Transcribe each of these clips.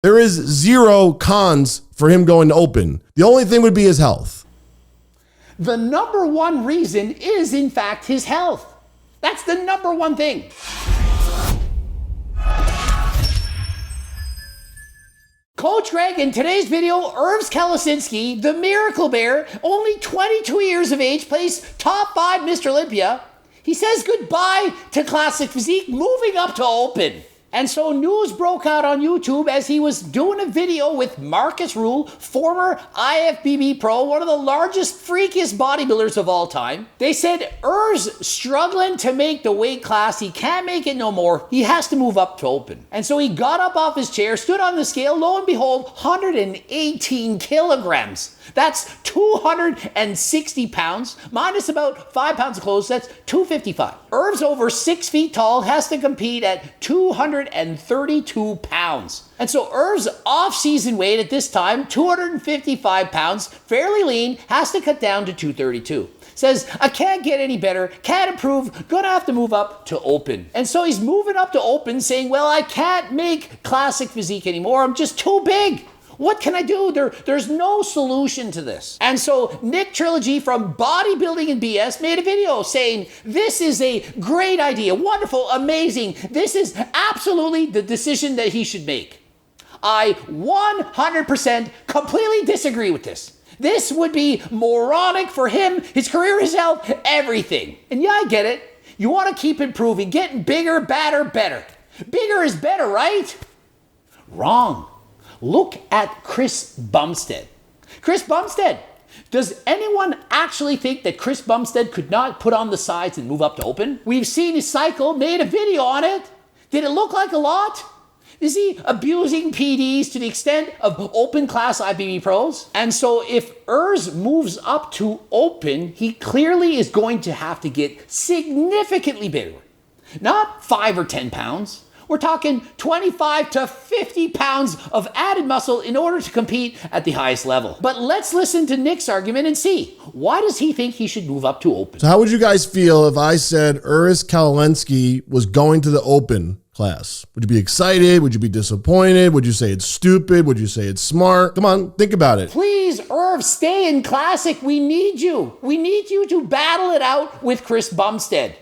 There is zero cons for him going to open. The only thing would be his health. The number one reason is, in fact, his health. That's the number one thing. Coach Greg, in today's video, Urs Kalecinski, the Miracle Bear, only 22 years of age, plays top 5 Mr. Olympia. He says goodbye to classic physique, moving up to open. And so news broke out on YouTube as he was doing a video with Marcus Rule, former IFBB pro, one of the largest, freakiest bodybuilders of all time. They said Urs struggling to make the weight class. He can't make it no more. He has to move up to open. And so he got up off his chair, stood on the scale, lo and behold, 118 kilograms. That's 260 pounds, minus about 5 pounds of clothes, that's 255. Urs, over 6 feet tall, has to compete at 232 pounds. And so Urs' off-season weight at this time, 255 pounds, fairly lean, has to cut down to 232. Says, I can't get any better, can't improve, gonna have to move up to open. And so he's moving up to open saying, well, I can't make classic physique anymore, I'm just too big. What can I do? There's no solution to this. And so Nick Trigili from Bodybuilding and BS made a video saying, this is a great idea, wonderful, amazing. This is absolutely the decision that he should make. I 100% completely disagree with this. This would be moronic for him, his career, his health, everything. And yeah, I get it. You want to keep improving, getting bigger, badder, better. Bigger is better, right? Wrong. Look at Chris Bumstead. Chris Bumstead. Does anyone actually think that Chris Bumstead could not put on the sides and move up to open? We've seen his cycle, made a video on it. Did it look like a lot? Is he abusing PDs to the extent of open class IFBB pros? And so if Urs moves up to open, he clearly is going to have to get significantly bigger. Not 5 or 10 pounds. We're talking 25 to 50 pounds of added muscle in order to compete at the highest level. But let's listen to Nick's argument and see, why does he think he should move up to open? So how would you guys feel if I said Urs Kalecinski was going to the open class? Would you be excited? Would you be disappointed? Would you say it's stupid? Would you say it's smart? Come on, think about it. Please, Irv, stay in classic. We need you. We need you to battle it out with Chris Bumstead.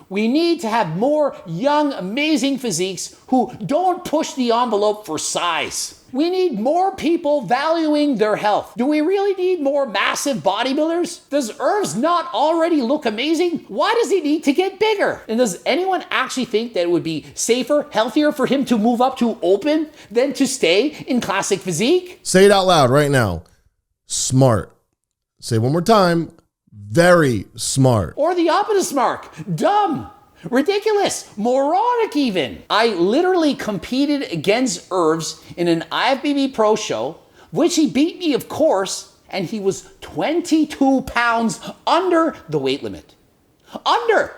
We need to have more young, amazing physiques who don't push the envelope for size. We need more people valuing their health. Do we really need more massive bodybuilders? Does Urs not already look amazing? Why does he need to get bigger? And does anyone actually think that it would be safer, healthier for him to move up to open than to stay in classic physique? Say it out loud right now. Smart. Say it one more time. Very smart. Or the opposite smart. Dumb. Ridiculous. Moronic even. I literally competed against Urs in an IFBB Pro show, which he beat me, of course, and he was 22 pounds under the weight limit. Under.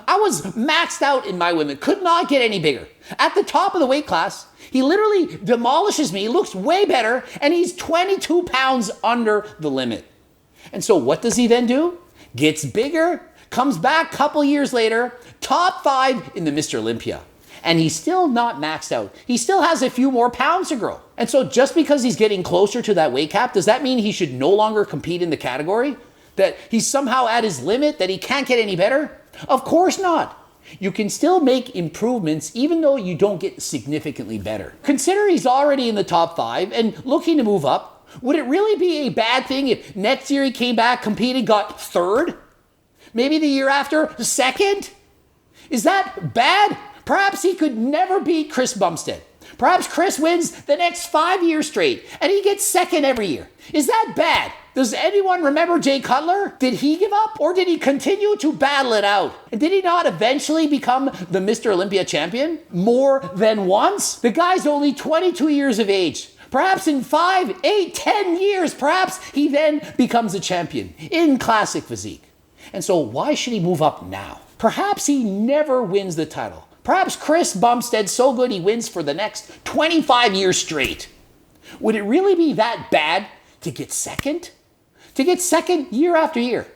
I was maxed out in my limit. Could not get any bigger. At the top of the weight class, he literally demolishes me, looks way better, and he's 22 pounds under the limit. And so what does he then do? Gets bigger, comes back a couple years later, top 5 in the Mr. Olympia. And he's still not maxed out. He still has a few more pounds to grow. And so just because he's getting closer to that weight cap, does that mean he should no longer compete in the category? That he's somehow at his limit, that he can't get any better? Of course not. You can still make improvements even though you don't get significantly better. Consider he's already in the top 5 and looking to move up. Would it really be a bad thing if next year he came back, competed, got 3rd? Maybe the year after, 2nd? Is that bad? Perhaps he could never beat Chris Bumstead. Perhaps Chris wins the next 5 years straight and he gets 2nd every year. Is that bad? Does anyone remember Jay Cutler? Did he give up or did he continue to battle it out? And did he not eventually become the Mr. Olympia champion more than once? The guy's only 22 years of age. Perhaps in 5, 8, 10 years, perhaps he then becomes a champion in classic physique. And so why should he move up now? Perhaps he never wins the title. Perhaps Chris Bumstead's so good he wins for the next 25 years straight. Would it really be that bad to get 2nd? To get 2nd year after year?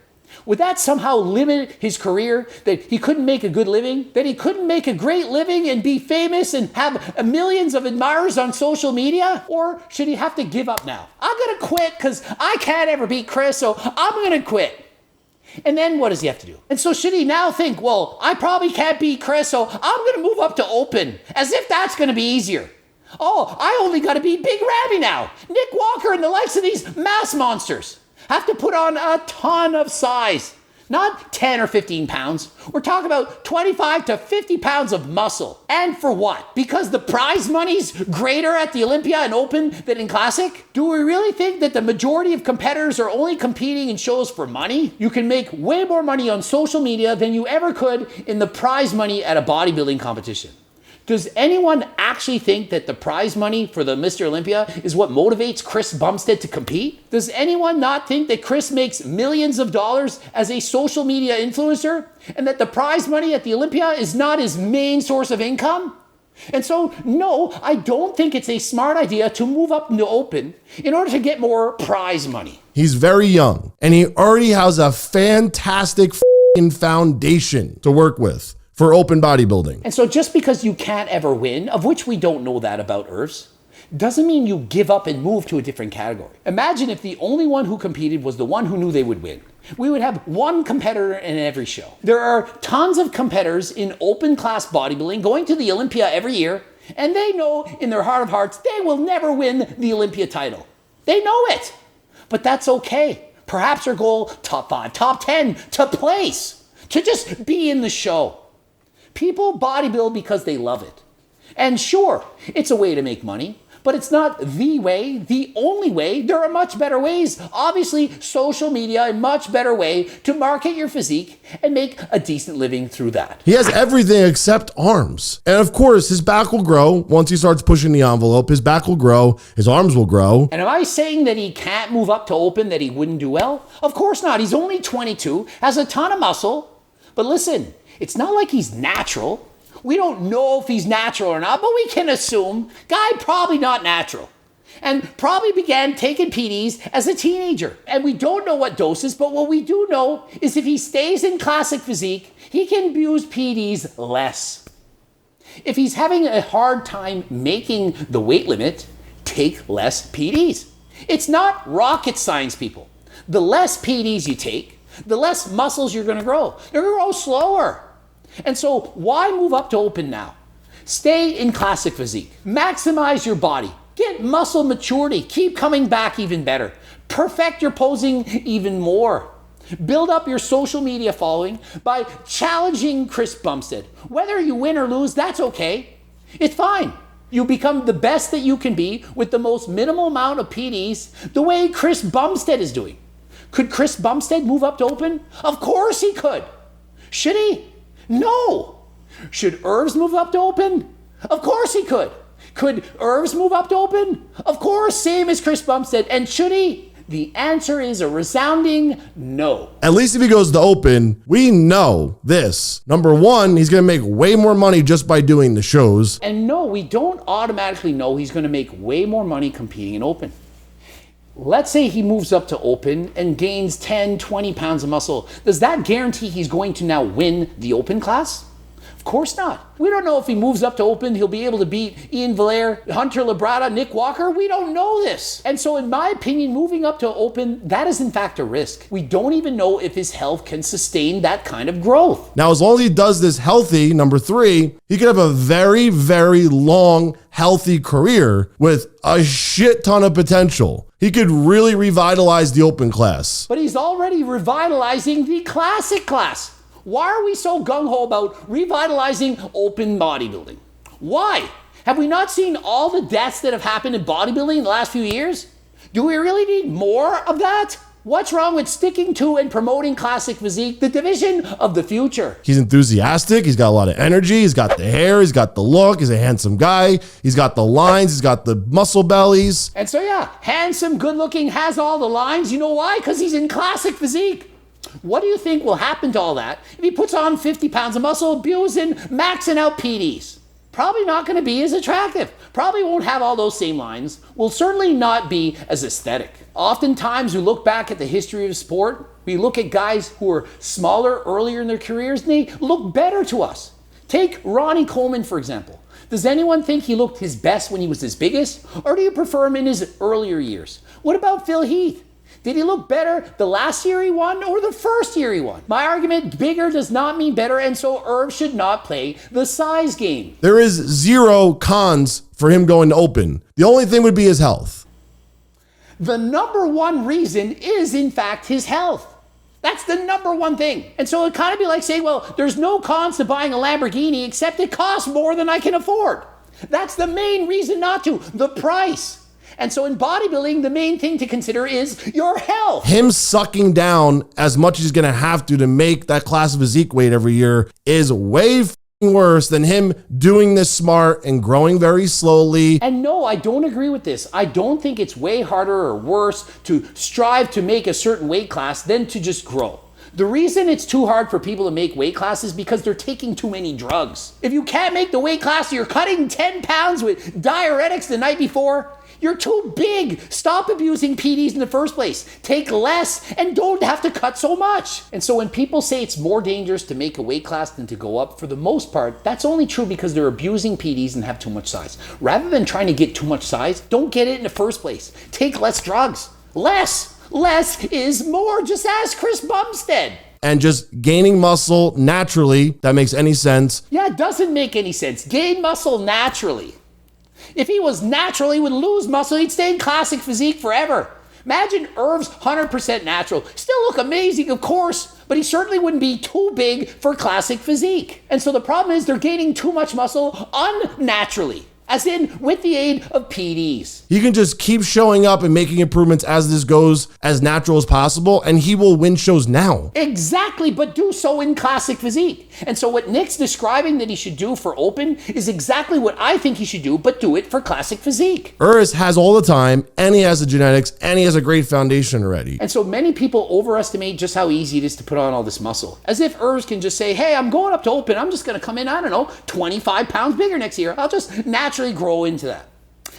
Would that somehow limit his career? That he couldn't make a good living? That he couldn't make a great living and be famous and have millions of admirers on social media? Or should he have to give up now? I'm going to quit because I can't ever beat Chris, so I'm going to quit. And then what does he have to do? And so should he now think, well, I probably can't beat Chris, so I'm going to move up to open, as if that's going to be easier. Oh, I only got to beat Big Ramy now. Nick Walker and the likes of these mass monsters have to put on a ton of size. Not 10 or 15 pounds. We're talking about 25 to 50 pounds of muscle. And for what? Because the prize money's greater at the Olympia and Open than in Classic? Do we really think that the majority of competitors are only competing in shows for money? You can make way more money on social media than you ever could in the prize money at a bodybuilding competition. Does anyone actually think that the prize money for the Mr. Olympia is what motivates Chris Bumstead to compete? Does anyone not think that Chris makes millions of dollars as a social media influencer and that the prize money at the Olympia is not his main source of income? And so, no, I don't think it's a smart idea to move up into Open in order to get more prize money. He's very young, and he already has a fantastic foundation to work with for open bodybuilding. And so just because you can't ever win, of which we don't know that about Urs, doesn't mean you give up and move to a different category. Imagine if the only one who competed was the one who knew they would win. We would have one competitor in every show. There are tons of competitors in open class bodybuilding going to the Olympia every year, and they know in their heart of hearts they will never win the Olympia title. They know it, but that's okay. Perhaps their goal, top 5, top 10, to place, to just be in the show. People bodybuild because they love it. And sure, it's a way to make money, but it's not the way, the only way. There are much better ways. Obviously, social media, a much better way to market your physique and make a decent living through that. He has everything except arms. And of course, his back will grow. Once he starts pushing the envelope, his back will grow, his arms will grow. And am I saying that he can't move up to open, that he wouldn't do well? Of course not. He's only 22, has a ton of muscle. But listen, it's not like he's natural. We don't know if he's natural or not, but we can assume guy probably not natural. And probably began taking PDs as a teenager. And we don't know what doses, but what we do know is if he stays in classic physique, he can use PDs less. If he's having a hard time making the weight limit, take less PDs. It's not rocket science, people. The less PDs you take, the less muscles you're going to grow. You're going to grow slower. And so why move up to open now? Stay in classic physique. Maximize your body. Get muscle maturity. Keep coming back even better. Perfect your posing even more. Build up your social media following by challenging Chris Bumstead. Whether you win or lose, that's okay. It's fine. You become the best that you can be with the most minimal amount of PDs, the way Chris Bumstead is doing. Could Chris Bumstead move up to open? Of course he could. Should he? No. Should Urs move up to open? Of course he could. Could Urs move up to open? Of course, same as Chris Bumstead. And should he? The answer is a resounding no. At least if he goes to open, we know this. Number one, he's going to make way more money just by doing the shows. And no, we don't automatically know he's going to make way more money competing in open. Let's say he moves up to open and gains 10, 20 pounds of muscle. Does that guarantee he's going to now win the open class? Of course not. We don't know if he moves up to open, he'll be able to beat Ian Valère, Hunter Labrada, Nick Walker. We don't know this. And so in my opinion, moving up to open, that is in fact a risk. We don't even know if his health can sustain that kind of growth. Now, as long as he does this healthy, number three, he could have a very, very long, healthy career with a shit ton of potential. He could really revitalize the open class. But he's already revitalizing the classic class. Why are we so gung-ho about revitalizing open bodybuilding? Why? Have we not seen all the deaths that have happened in bodybuilding in the last few years? Do we really need more of that? What's wrong with sticking to and promoting classic physique, the division of the future? He's enthusiastic. He's got a lot of energy. He's got the hair. He's got the look. He's a handsome guy. He's got the lines. He's got the muscle bellies. And so yeah, handsome, good looking, has all the lines. You know why? Because he's in classic physique. What do you think will happen to all that if he puts on 50 pounds of muscle, abusing, maxing out PDs? probably not going to be as attractive. Probably won't have all those same lines. Will certainly not be as aesthetic. Oftentimes we look back at the history of sport, we look at guys who are smaller earlier in their careers and they look better to us. Take Ronnie Coleman, for example. Does anyone think he looked his best when he was his biggest? Or do you prefer him in his earlier years? What about Phil Heath? Did he look better the last year he won or the first year he won? My argument, bigger does not mean better, and so Irv should not play the size game. There is zero cons for him going to open. The only thing would be his health. The number one reason is, in fact, his health. That's the number one thing. And so it'd kind of be like saying, well, there's no cons to buying a Lamborghini except it costs more than I can afford. That's the main reason not to, the price. And so in bodybuilding, the main thing to consider is your health. Him sucking down as much as he's going to have to make that class of physique weight every year is way worse than him doing this smart and growing very slowly. And no, I don't agree with this. I don't think it's way harder or worse to strive to make a certain weight class than to just grow. The reason it's too hard for people to make weight classes is because they're taking too many drugs. If you can't make the weight class, you're cutting 10 pounds with diuretics the night before, you're too big. Stop abusing PDs in the first place. Take less and don't have to cut so much. And so when people say it's more dangerous to make a weight class than to go up, for the most part, that's only true because they're abusing PDs and have too much size. Rather than trying to get too much size, don't get it in the first place. Take less drugs. Less is more. Just ask Chris Bumstead. And just gaining muscle naturally, that makes any sense. Yeah, it doesn't make any sense. Gain muscle naturally. If he was natural, he would lose muscle. He'd stay in classic physique forever. Imagine Irv's 100% natural. Still look amazing, of course, but he certainly wouldn't be too big for classic physique. And so the problem is they're gaining too much muscle unnaturally. As in, with the aid of PDs. He can just keep showing up and making improvements as this goes as natural as possible, and he will win shows now. Exactly, but do so in classic physique. And so what Nick's describing that he should do for open is exactly what I think he should do, but do it for classic physique. Urs has all the time, and he has the genetics, and he has a great foundation already. And so many people overestimate just how easy it is to put on all this muscle. As if Urs can just say, hey, I'm going up to open. I'm just going to come in, 25 pounds bigger next year. I'll just naturally grow into that.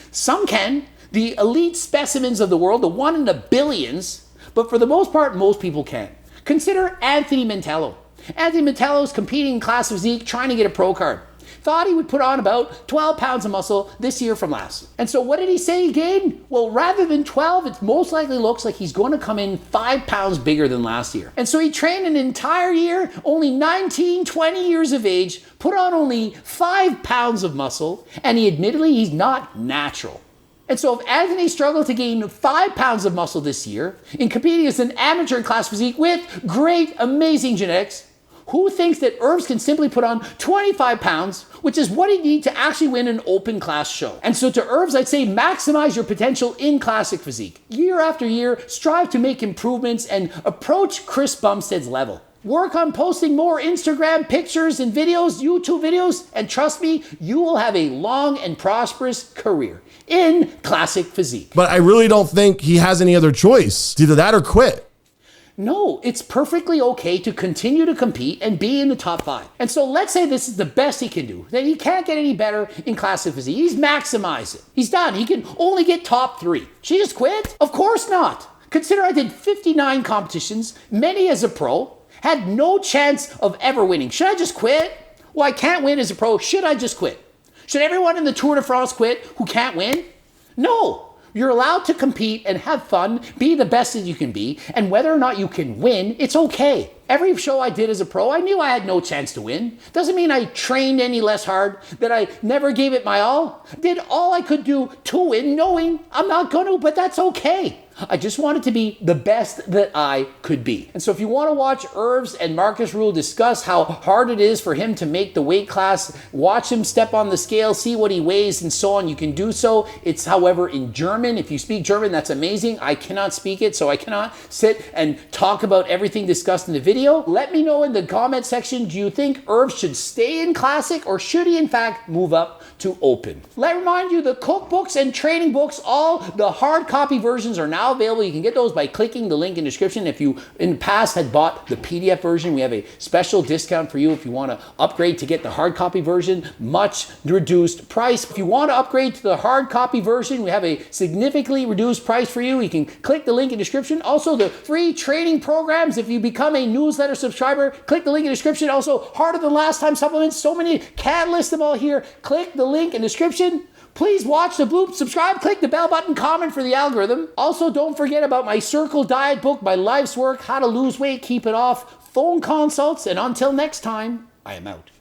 Some can, the elite specimens of the world, the one in the billions, but for the most part, most people can't. Consider Anthony Mantello. Anthony Mantello is competing in class physique, trying to get a pro card. Thought he would put on about 12 pounds of muscle this year from last. And so what did he say he gained? Well, rather than 12, it most likely looks like he's going to come in 5 pounds bigger than last year. And so he trained an entire year, only 19, 20 years of age, put on only 5 pounds of muscle, and he's not natural. And so if Anthony struggled to gain 5 pounds of muscle this year in competing as an amateur in class physique with great, amazing genetics, who thinks that Urs can simply put on 25 pounds, which is what he needs to actually win an open class show? And so to Urs, I'd say maximize your potential in classic physique. Year after year, strive to make improvements and approach Chris Bumstead's level. Work on posting more Instagram pictures and videos, YouTube videos, and trust me, you will have a long and prosperous career in classic physique. But I really don't think he has any other choice. It's either that or quit. No, it's perfectly okay to continue to compete and be in the top 5. And so let's say this is the best he can do, that he can't get any better in classic physique. He's maximized it. He's done. He can only get top 3. Should he just quit? Of course not. Consider I did 59 competitions, many as a pro, had no chance of ever winning. Should I just quit? Well, I can't win as a pro. Should I just quit? Should everyone in the Tour de France quit who can't win? No. You're allowed to compete and have fun, be the best that you can be, and whether or not you can win, it's okay. Every show I did as a pro, I knew I had no chance to win. Doesn't mean I trained any less hard, that I never gave it my all. Did all I could do to win, knowing I'm not going to, but that's okay. I just wanted to be the best that I could be. And so if you want to watch Urs and Marcus Rule discuss how hard it is for him to make the weight class, watch him step on the scale, see what he weighs and so on, you can do so. It's, however, in German. If you speak German, that's amazing. I cannot speak it, so I cannot sit and talk about everything discussed in the video. Let me know in the comment section, do you think Urs should stay in classic or should he in fact move up to open? Let me remind you, the cookbooks and training books, all the hard copy versions are now now available. You can get those by clicking the link in the description. If you in the past had bought the PDF version, we have a special discount for you if you want to upgrade to get the hard copy version, much reduced price. If you want to upgrade to the hard copy version, we have a significantly reduced price for you. You can click the link in the description. Also, the free training programs, if you become a newsletter subscriber, click the link in the description. Also, harder than last time supplements, so many, can't list them all here. Click the link in the description. Please watch the bloop, subscribe, click the bell button, comment for the algorithm. Also, don't forget about my Circle Diet book, my life's work, how to lose weight, keep it off, phone consults, and until next time, I am out.